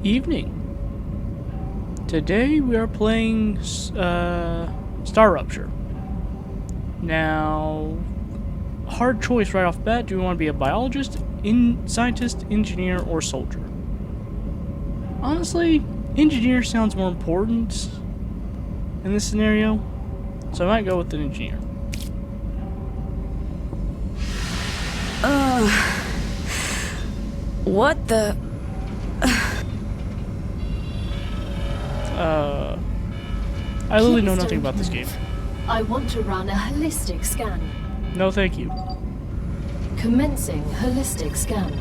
evening. Today we are playing Star Rupture. Now, hard choice right off the bat. Do we want to be a biologist, scientist, engineer, or soldier? Honestly, engineer sounds more important in this scenario, so I might go with an engineer. What the... I literally know nothing about this game. I want to run a holistic scan. No, thank you. Commencing holistic scan.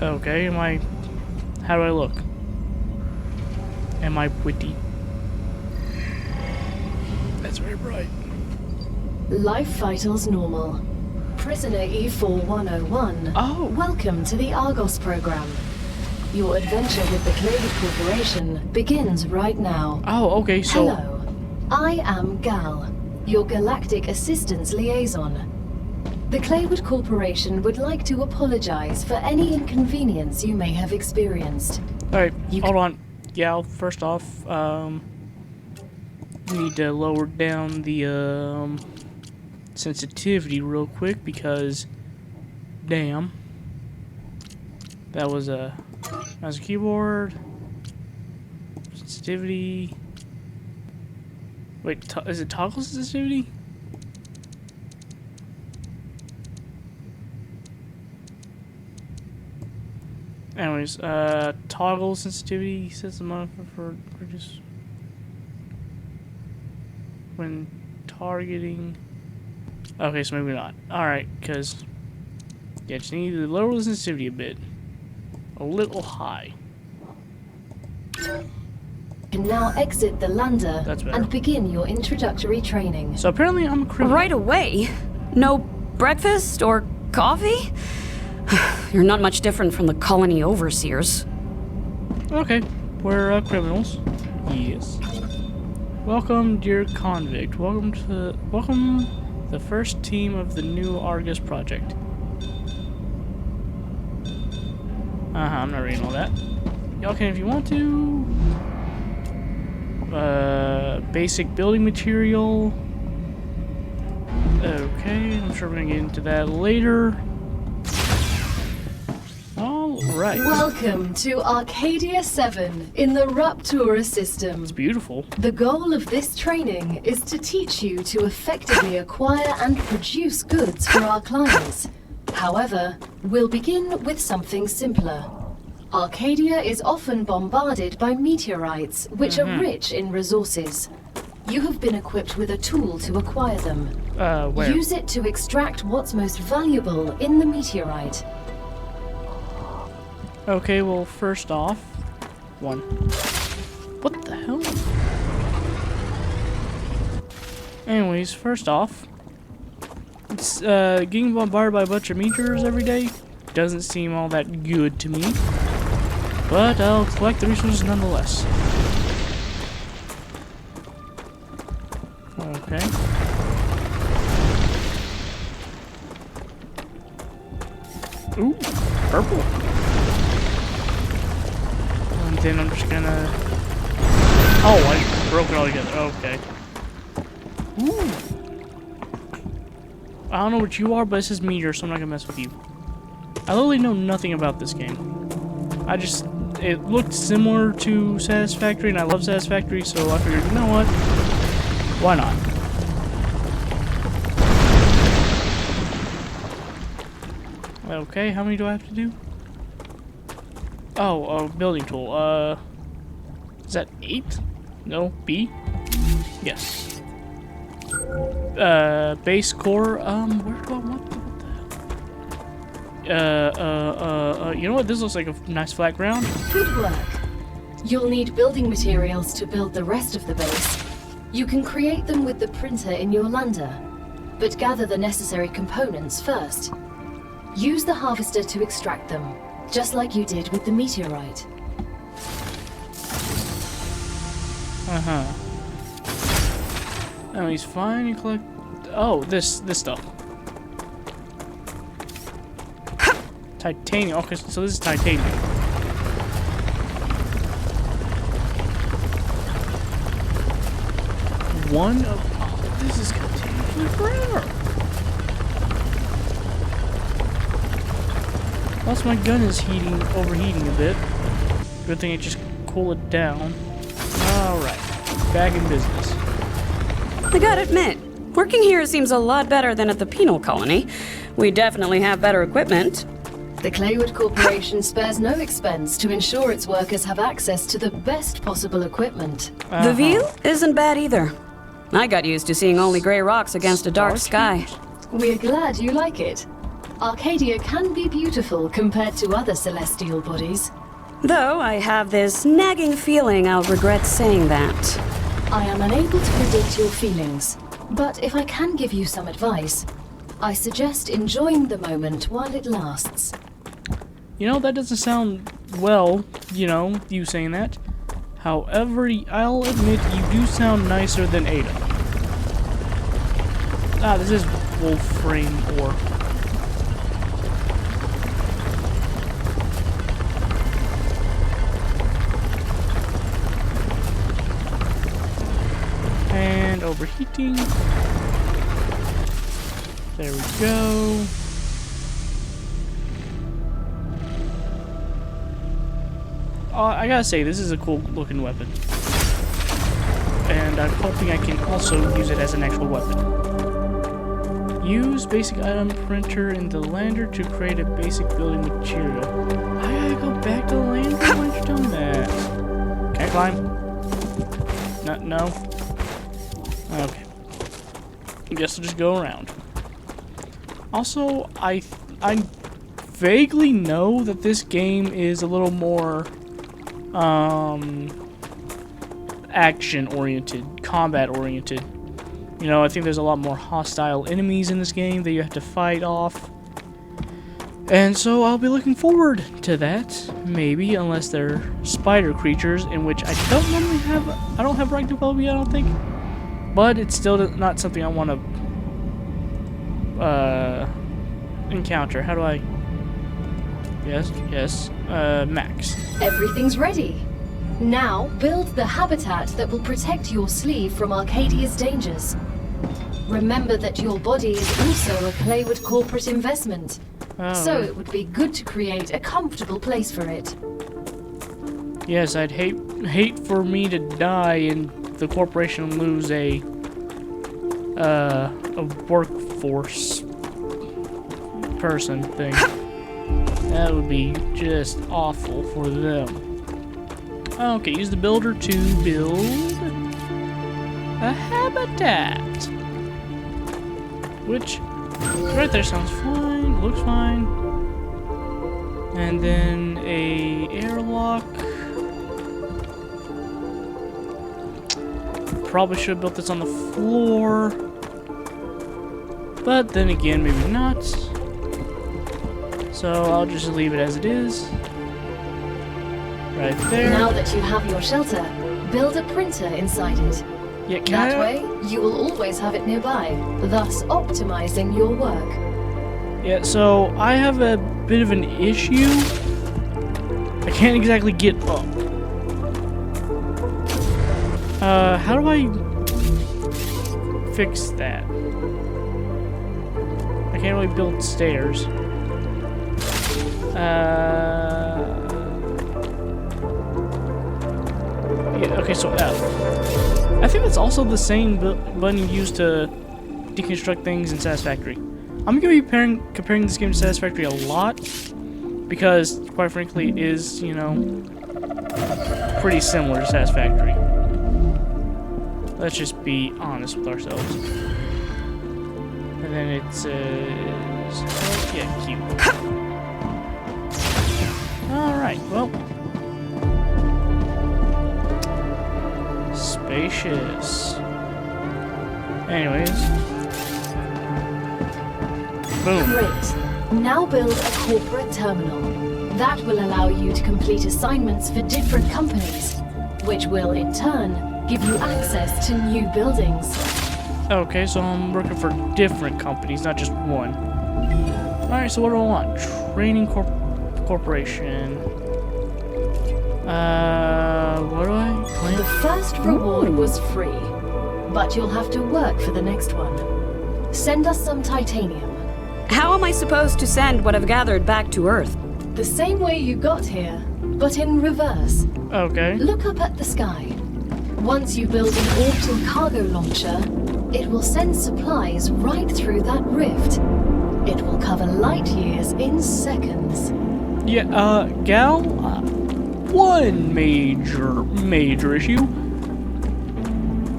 Okay, how do I look? Am I witty? That's very bright. Life vitals normal. Prisoner E4101. Oh! Welcome to the Argos program. Your adventure with the Clavid Corporation begins right now. Oh, okay, so... Hello. I am Gal, your Galactic Assistance Liaison. The Clavid Corporation would like to apologize for any inconvenience you may have experienced. Alright, hold on. Gal, first off, need to lower down the, sensitivity real quick because, damn. That was a keyboard. Sensitivity. Wait, is it toggle sensitivity? Anyways, toggle sensitivity sets the modifier for just when targeting. Okay, so maybe not. Alright, because yeah, just need to lower the sensitivity a bit. A little high. And now exit the lander That's better. and begin your introductory training. So apparently I'm a criminal. Right away? No breakfast or coffee? You're not much different from the colony overseers. Okay, we're criminals. Yes. Welcome, dear convict. Welcome the first team of the new Argus project. I'm not reading all that. Y'all can if you want to. Basic building material. Okay, I'm sure we're gonna get into that later. Alright. Welcome to Arcadia 7 in the Ruptura system. It's beautiful. The goal of this training is to teach you to effectively acquire and produce goods for our clients. However, we'll begin with something simpler. Arcadia is often bombarded by meteorites, which are rich in resources. You have been equipped with a tool to acquire them. Where? Use it to extract what's most valuable in the meteorite. Okay, well, first off, one. What the hell? Anyways, first off, it's, getting bombarded by a bunch of meteors every day doesn't seem all that good to me. But I'll collect the resources nonetheless. Okay. Ooh, purple. And then I'm just gonna... Oh, I just broke it all together. Okay. Ooh. I don't know what you are, but this is meteor, so I'm not gonna mess with you. I literally know nothing about this game. It looked similar to Satisfactory, and I love Satisfactory, so I figured, you know what? Why not? Okay, how many do I have to do? Oh, building tool. Is that 8? No, B? Yes. Base core, where do I want them? You know what? This looks like a nice flat ground. Good work. You'll need building materials to build the rest of the base. You can create them with the printer in your lander, but gather the necessary components first. Use the harvester to extract them, just like you did with the meteorite. Oh, he's fine. You collect... Oh, this stuff. Titanium. Okay, so this is titanium. one of... Oh, this is gonna take me forever. Plus my gun is overheating a bit. Good thing I just cool it down. Alright, back in business. I gotta admit, working here seems a lot better than at the penal colony. We definitely have better equipment. The Claywood Corporation spares no expense to ensure its workers have access to the best possible equipment. The view isn't bad either. I got used to seeing only gray rocks against a dark sky. We're glad you like it. Arcadia can be beautiful compared to other celestial bodies. Though I have this nagging feeling I'll regret saying that. I am unable to predict your feelings, but if I can give you some advice, I suggest enjoying the moment while it lasts. You know, that doesn't sound well, you know, you saying that. However, I'll admit you do sound nicer than Ada. Ah, this is Wolframe ore. And overheating. There we go. I gotta say, this is a cool looking weapon. And I'm hoping I can also use it as an actual weapon. Use basic item printer in the lander to create a basic building material. I gotta go back to the lander? Why aren't you doing that? Can I climb? No? Okay. I guess I'll just go around. Also, I vaguely know that this game is a little more action-oriented, combat-oriented. You know, I think there's a lot more hostile enemies in this game that you have to fight off. And so I'll be looking forward to that, maybe, unless they're spider creatures, in which I don't normally have, I don't have arachnophobia, I don't think. But it's still not something I want to encounter. How do I... Yes, Max. Everything's ready. Now, build the habitat that will protect your sleeve from Arcadia's dangers. Remember that your body is also a Claywood corporate investment, so it would be good to create a comfortable place for it. Yes, I'd hate for me to die and the corporation lose a workforce person thing. That would be just awful for them. Okay, use the builder to build a habitat. Which, right there sounds fine, looks fine. And then a airlock. Probably should have built this on the floor. But then again, maybe not. So I'll just leave it as it is. Right there. Now that you have your shelter, build a printer inside it. Yeah, That way, you will always have it nearby, thus optimizing your work. Yeah, so I have a bit of an issue. I can't exactly get up. How do I fix that? I can't really build stairs. Yeah, okay, so F. I think that's also the same button used to deconstruct things in Satisfactory. I'm going to be comparing this game to Satisfactory a lot, because, quite frankly, it is, you know, pretty similar to Satisfactory. Let's just be honest with ourselves. And then it says, yeah, cute. Alright, well. Spacious. Anyways. Boom. Great. Now build a corporate terminal. That will allow you to complete assignments for different companies, which will, in turn, give you access to new buildings. Okay, so I'm working for different companies, not just one. Alright, so what do I want? Training corporation. What do I claim? The first reward was free. but you'll have to work for the next one. Send us some titanium. How am I supposed to send what I've gathered back to Earth? The same way you got here, but in reverse. Okay. Look up at the sky. Once you build an orbital cargo launcher, it will send supplies right through that rift. It will cover light years in seconds. Yeah, Gal, one major issue.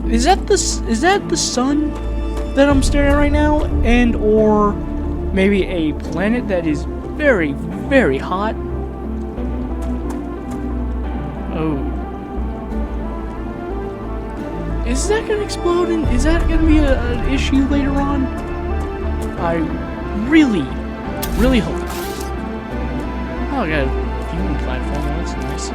Is that the sun that I'm staring at right now, and or maybe a planet that is very, very hot? Oh. Is that gonna explode? And is that gonna be an issue later on? I really, really hope. Oh, I got a viewing platform. That's nice.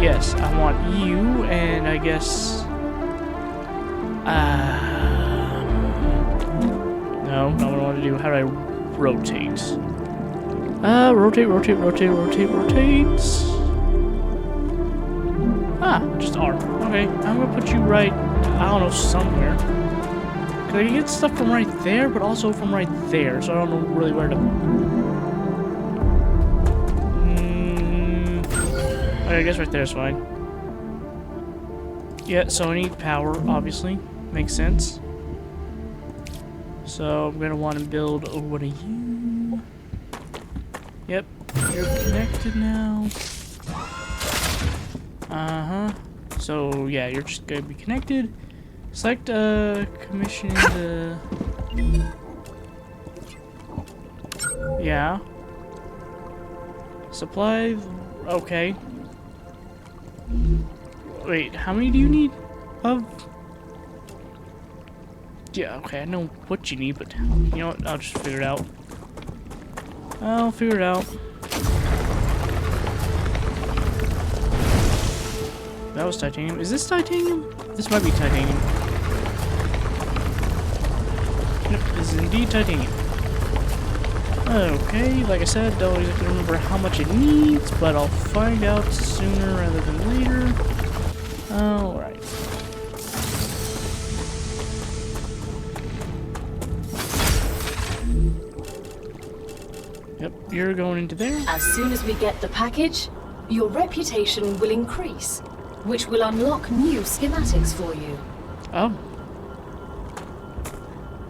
Yes, I want you, and I guess. No, not what I want to do. How do I rotate? Rotate. Ah, just R. Okay, I'm gonna put you right, I don't know, somewhere. Cause I can get stuff from right there, but also from right there, so I don't know really where to... Okay, I guess right there is fine. Yeah, so I need power, obviously. Makes sense. So I'm gonna want to build one of you. Yep, you're connected now. So yeah, you're just gonna be connected. Select commissioning the... Yeah. Supply... Okay. Wait, how many do you need of... Yeah, okay, I know what you need, but you know what, I'll just figure it out. I'll figure it out. That was titanium. Is this titanium? This might be titanium. Nope, this is indeed titanium. Okay, like I said, don't exactly remember how much it needs, but I'll find out sooner rather than later. Alright. Yep, you're going into there. As soon as we get the package, your reputation will increase, which will unlock new schematics for you. Oh.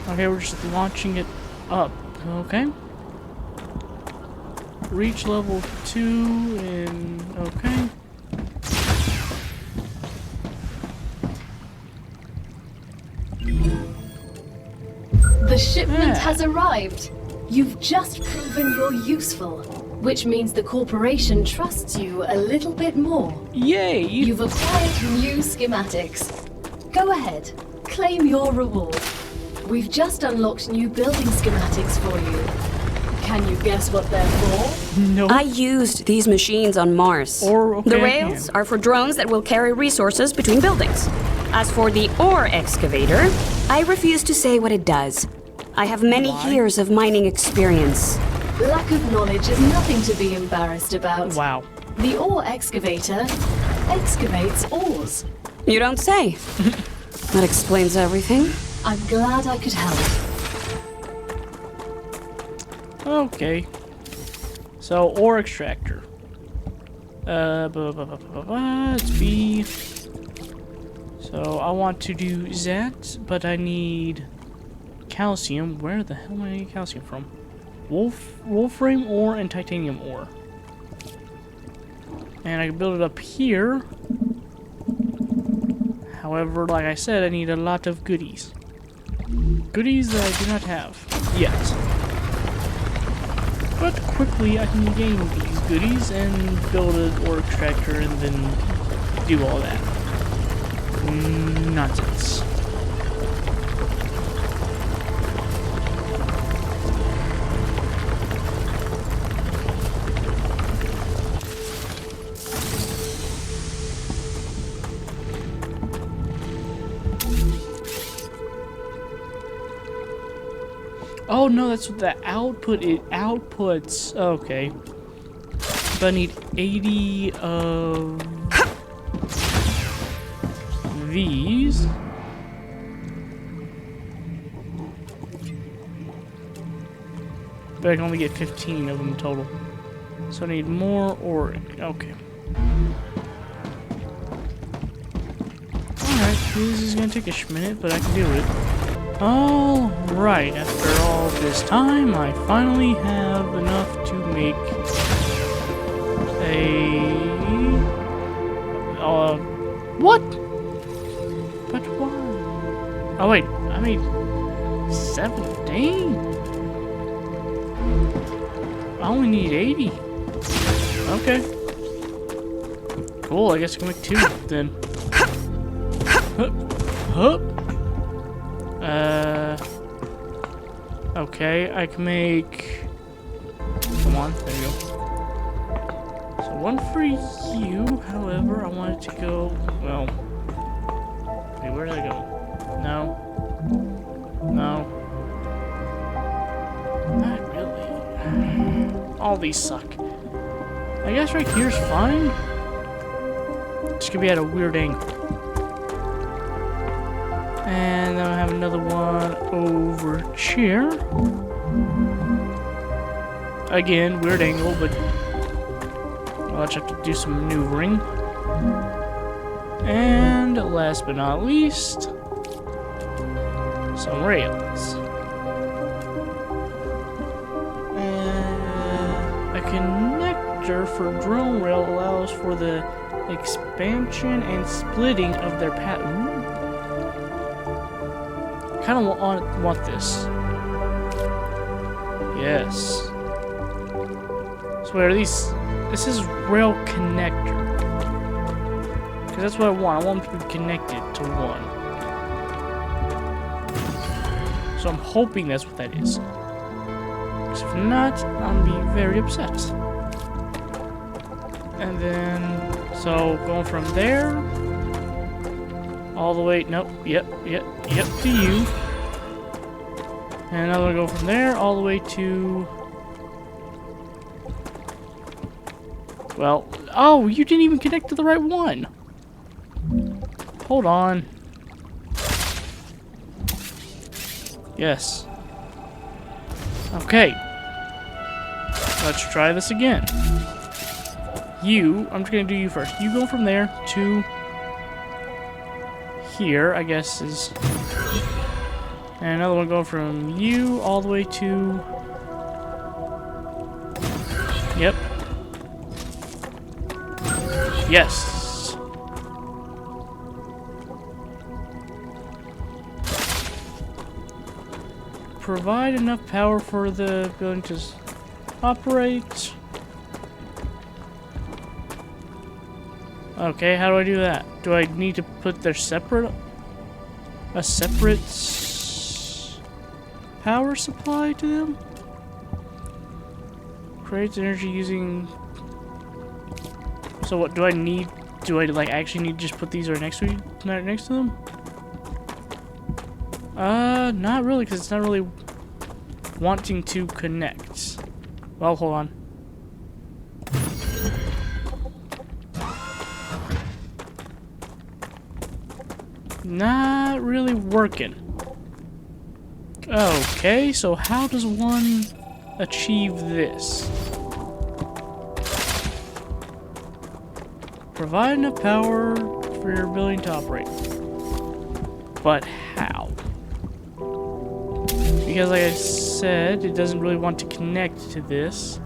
Okay, we're just launching it up. Okay. Reach level 2 and... Okay. The shipment has arrived. You've just proven you're useful, which means the corporation trusts you a little bit more. Yay! You've acquired new schematics. Go ahead, claim your reward. We've just unlocked new building schematics for you. Can you guess what they're for? No. I used these machines on Mars. Okay, The rails are for drones that will carry resources between buildings. As for the ore excavator, I refuse to say what it does. I have many years of mining experience. Lack of knowledge is nothing to be embarrassed about. Wow. The ore excavator excavates ores. You don't say. That explains everything. I'm glad I could help. Okay. So, ore extractor. It's B. So, I want to do that, but I need calcium. Where the hell am I getting calcium from? Wolfram ore and titanium ore. And I can build it up here. However, like I said, I need a lot of goodies. Goodies that I do not have yet. But quickly I can gain these goodies and build an ore extractor and then do all that. Nonsense. Oh no, that's what the output it outputs. Okay. But I need 80 of these. But I can only get 15 of them total. So I need more ore. Okay. Alright, this is gonna take a minute, but I can do it. Alright, after all this time, I finally have enough to make a... what? But why? Oh wait, I made 17? I only need 80. Okay. Cool, I guess I can make 2 then. Okay, I can make... Come on, there you go. So 1 for you, however, I want it to go... Well... Wait, where did I go? No. No. Not really. All these suck. I guess right here's fine. It's gonna be at a weird angle. And then I have another one over here. Again, weird angle, but I'll just have to do some maneuvering. And last but not least, some rails. And a connector for drone rail allows for the expansion and splitting of their path. Kind of want this. Yes. So where are these? This is rail connector. Because that's what I want. I want them to be connected to one. So I'm hoping that's what that is. Because if not, I'll be very upset. And then, so going from there, all the way, nope, yep, to you. And another one go from there, all the way to, well, oh, you didn't even connect to the right one. Hold on. Yes. Okay. Let's try this again. You, I'm just gonna do you first. You go from there to here, I guess is, and another one going from you all the way to, yep. Yes. Provide enough power for the building to operate. Okay, how do I do that? Do I need to put their separate... a separate... power supply to them? Creates energy using... So what do I need? Do I like actually need to just put these right next to them? Not really, because it's not really wanting to connect. Well, hold on. Not really working. Okay, so how does one achieve this? Provide enough power for your building to operate. But how? Because like I said, it doesn't really want to connect to this.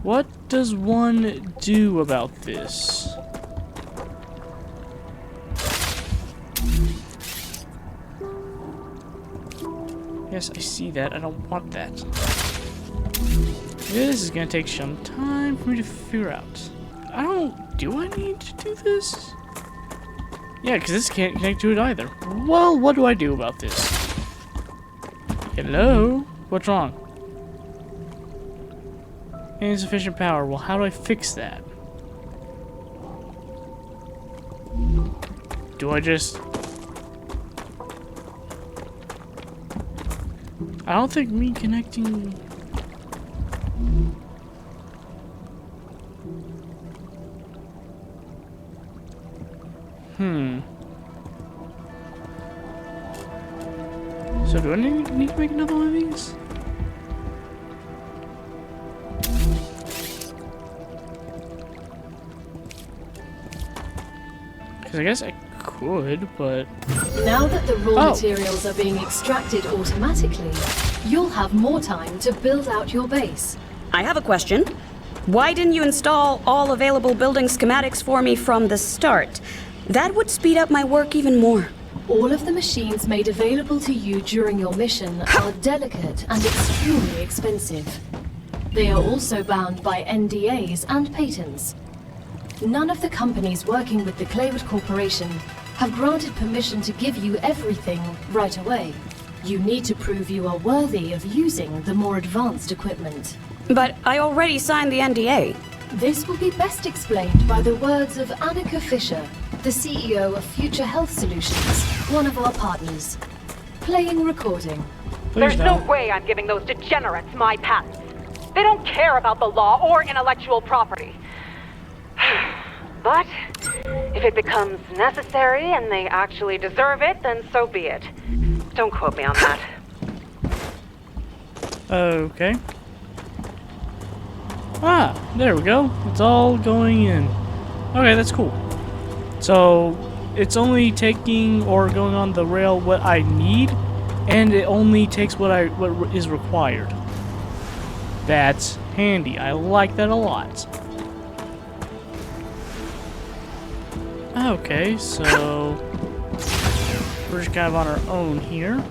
What does one do about this? Yes, I see that. I don't want that. This is gonna take some time for me to figure out. Do I need to do this? Yeah, because this can't connect to it either. Well, what do I do about this? Hello? What's wrong? Insufficient power. Well, how do I fix that? Do I just... I don't think me connecting... So do I need to make another one of these? Because I guess I could, but... Now that the raw materials are being extracted automatically, you'll have more time to build out your base. I have a question. Why didn't you install all available building schematics for me from the start? That would speed up my work even more. All of the machines made available to you during your mission are delicate and extremely expensive. They are also bound by NDAs and patents. None of the companies working with the Claywood Corporation have granted permission to give you everything right away. You need to prove you are worthy of using the more advanced equipment. But I already signed the NDA. This will be best explained by the words of Annika Fisher, the CEO of Future Health Solutions, one of our partners. Playing recording. Please There's no don't. way I'm giving those degenerates my patents. They don't care about the law or intellectual property. But if it becomes necessary and they actually deserve it, then so be it. Don't quote me on that. Okay. Ah, there we go. It's all going in. Okay, that's cool. So, it's only taking or going on the rail what I need, and it only takes what is required. That's handy. I like that a lot. Okay, so we're just kind of on our own here.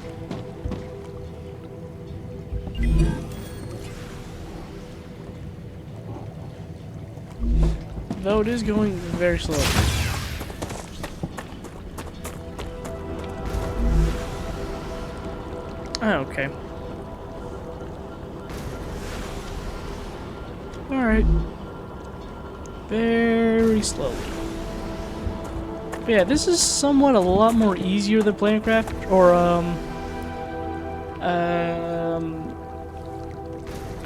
Though it is going very slow. Okay. Alright. Very slowly. But yeah, this is somewhat a lot more easier than Planetcraft, or,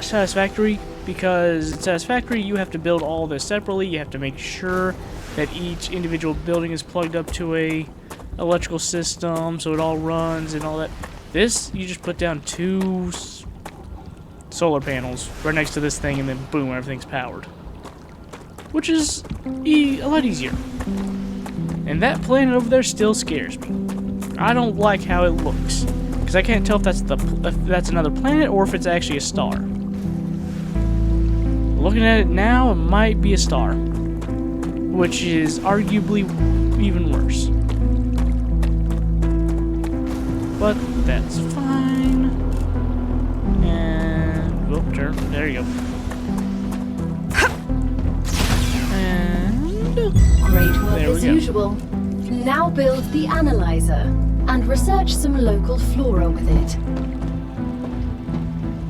Satisfactory, because in Satisfactory you have to build all this separately. You have to make sure that each individual building is plugged up to a electrical system so it all runs and all that. This, you just put down 2 solar panels right next to this thing and then boom, everything's powered. Which is a lot easier. And that planet over there still scares me. I don't like how it looks, because I can't tell if that's another planet or if it's actually a star. Looking at it now, it might be a star, which is arguably even worse. But that's fine. And oh, turn. There you go. And Great work there we as go. usual. Now build the analyzer and research some local flora with it.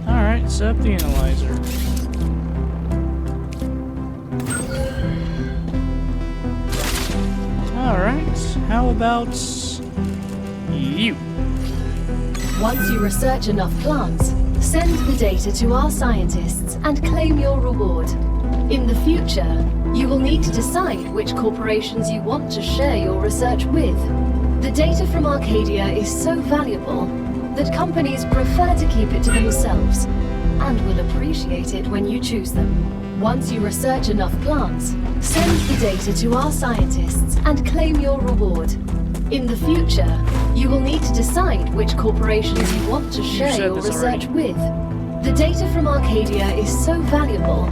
Alright, set up the analyzer. Alright, how about you? Once you research enough plants, send the data to our scientists and claim your reward. In the future, you will need to decide which corporations you want to share your research with. The data from Arcadia is so valuable that companies prefer to keep it to themselves and will appreciate it when you choose them. Once you research enough plants, send the data to our scientists and claim your reward. In the future, you will need to decide which corporations you want to share said your this research already. with. The data from Arcadia is so valuable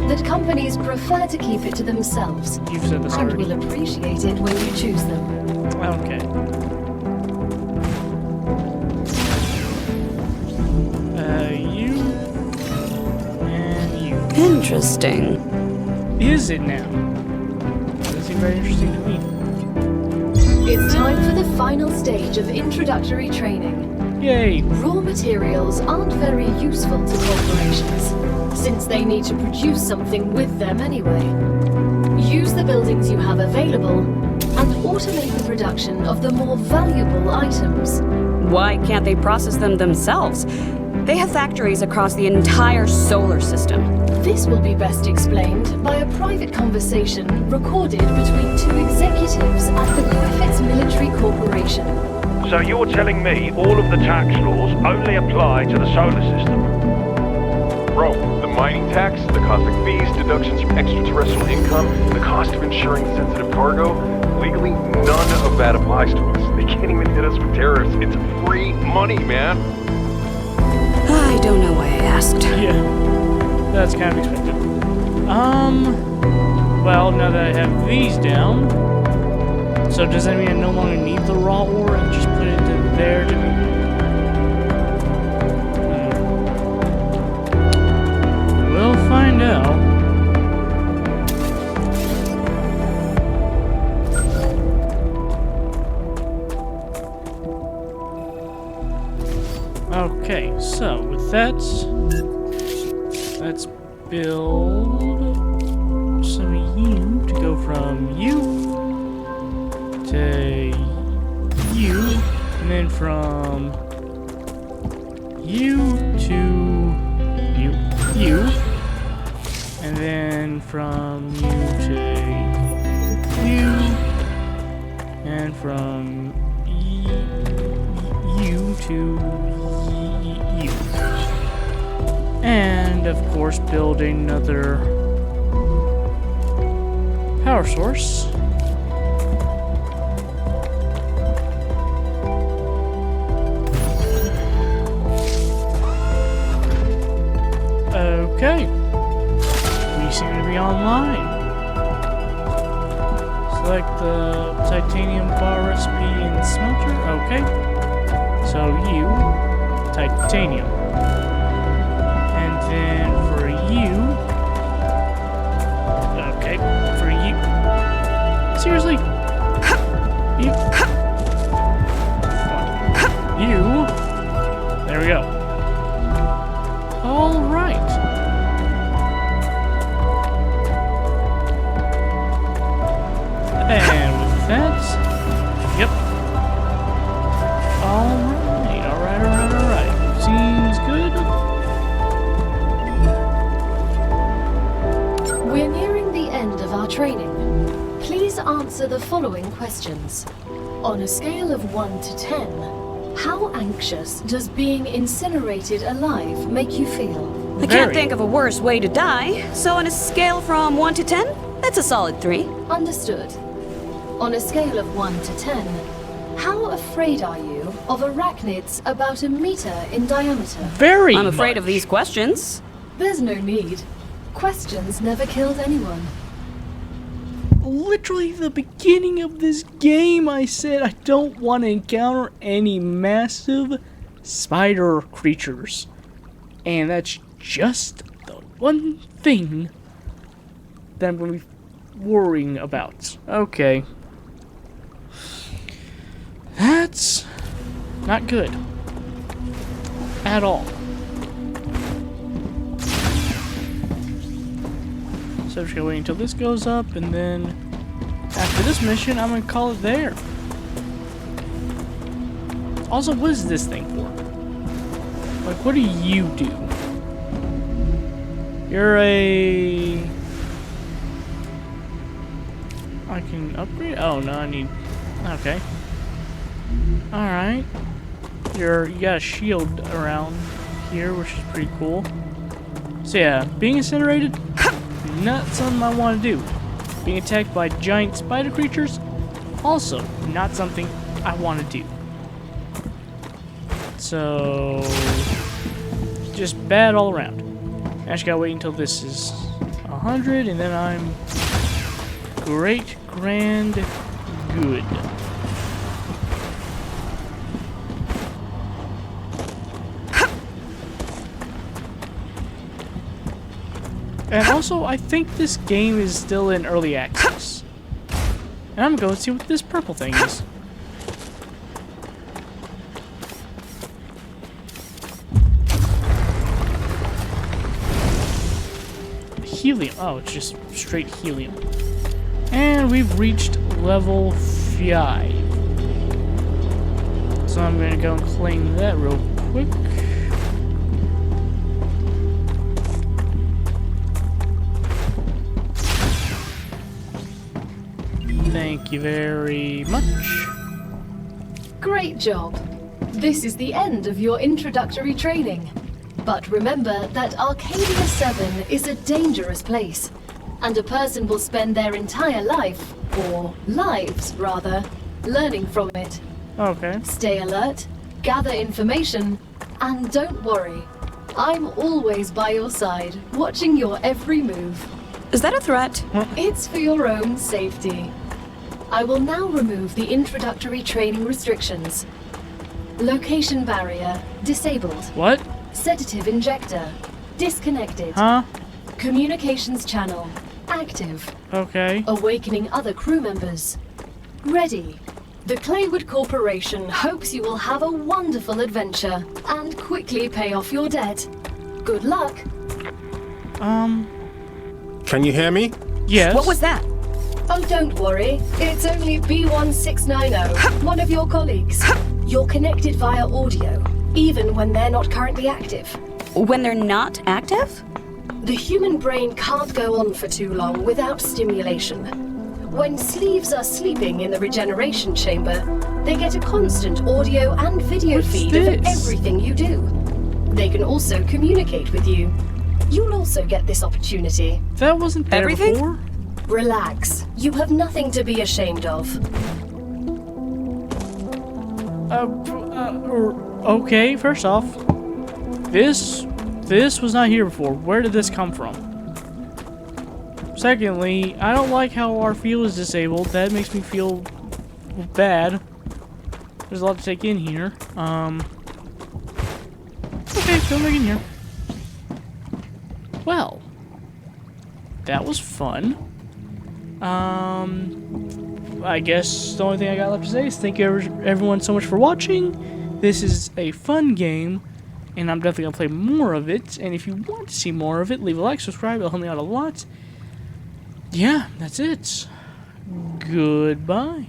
that companies prefer to keep it to themselves You've said this and already. will appreciate it when you choose them. Okay. You and you. Interesting. Is it now? Doesn't seem very interesting to me. It's time for the final stage of introductory training. Yay! Raw materials aren't very useful to corporations, since they need to produce something with them anyway. Use the buildings you have available and automate the production of the more valuable items. Why can't they process them themselves? They have factories across the entire solar system. This will be best explained by a private conversation recorded between two executives at the Griffiths Military Corporation. So you're telling me all of the tax laws only apply to the solar system? Bro, the mining tax, the cosmic fees, deductions from extraterrestrial income, the cost of insuring sensitive cargo, legally, none of that applies to us. They can't even hit us with tariffs. It's free money, man. I don't know why I asked. Yeah, that's kind of expected. Well, now that I have these down, so does that mean I no longer need the raw ore and just put it into there to be... We'll find out. Okay, so with that, let's build some of you to go from you to you, and then from you to you, and then from you to you, and from you to you. And of course build another power source. Okay. We seem to be online. Select the titanium bar recipe and smelter. Okay. So you, titanium. And then for you, okay, for you, seriously, you, there we go. All right. And with that, yep. All right. Seems good. We're nearing the end of our training. Please answer the following questions. On a scale of 1 to 10, how anxious does being incinerated alive make you feel? I can't think of a worse way to die, so on a scale from 1 to 10, that's a solid 3. Understood. On a scale of 1 to 10, how afraid are you of arachnids about 1 meter in diameter? Very I'm afraid much. of these questions. There's no need. Questions never killed anyone. Literally the beginning of this game I said I don't want to encounter any massive spider creatures. And that's just the one thing that I'm going to be worrying about. Okay. That's not good. At all. So I'm just gonna wait until this goes up, and then after this mission, I'm gonna call it there. Also, what is this thing for? Like, what do you do? You're a... I can upgrade? Oh, no, I need... Okay. Alright. You got a shield around here, which is pretty cool. So yeah, being incinerated, not something I want to do. Being attacked by giant spider creatures, also not something I want to do. So, just bad all around. I just gotta wait until this is 100, and then I'm great, grand, good. And also, I think this game is still in early access. And I'm going to see what this purple thing is. Helium. Oh, it's just straight helium. And we've reached level 5. So I'm going to go and claim that real quick. Thank you very much. Great job. This is the end of your introductory training. But remember that Arcadia 7 is a dangerous place, and a person will spend their entire life, or lives rather, learning from it. Okay. Stay alert, gather information, and don't worry. I'm always by your side, watching your every move. Is that a threat? It's for your own safety. I will now remove the introductory training restrictions. Location barrier disabled. What? Sedative injector disconnected. Huh? Communications channel active. Okay. Awakening other crew members. Ready. The Claywood Corporation hopes you will have a wonderful adventure and quickly pay off your debt. Good luck. Can you hear me? Yes. What was that? Oh, don't worry. It's only B1690, one of your colleagues. You're connected via audio, even when they're not currently active. When they're not active? The human brain can't go on for too long without stimulation. When sleeves are sleeping in the regeneration chamber, they get a constant audio and video feed of everything you do. They can also communicate with you. You'll also get this opportunity. That wasn't there Everything? before. Relax. You have nothing to be ashamed of. Okay, first off, this was not here before. Where did this come from? Secondly, I don't like how our field is disabled. That makes me feel bad. There's a lot to take in here. Okay, still making here. Well, that was fun. I guess the only thing I got left to say is thank you everyone so much for watching. This is a fun game, and I'm definitely gonna play more of it. And if you want to see more of it, leave a like, subscribe. It'll help me out a lot. Yeah, that's it. Goodbye.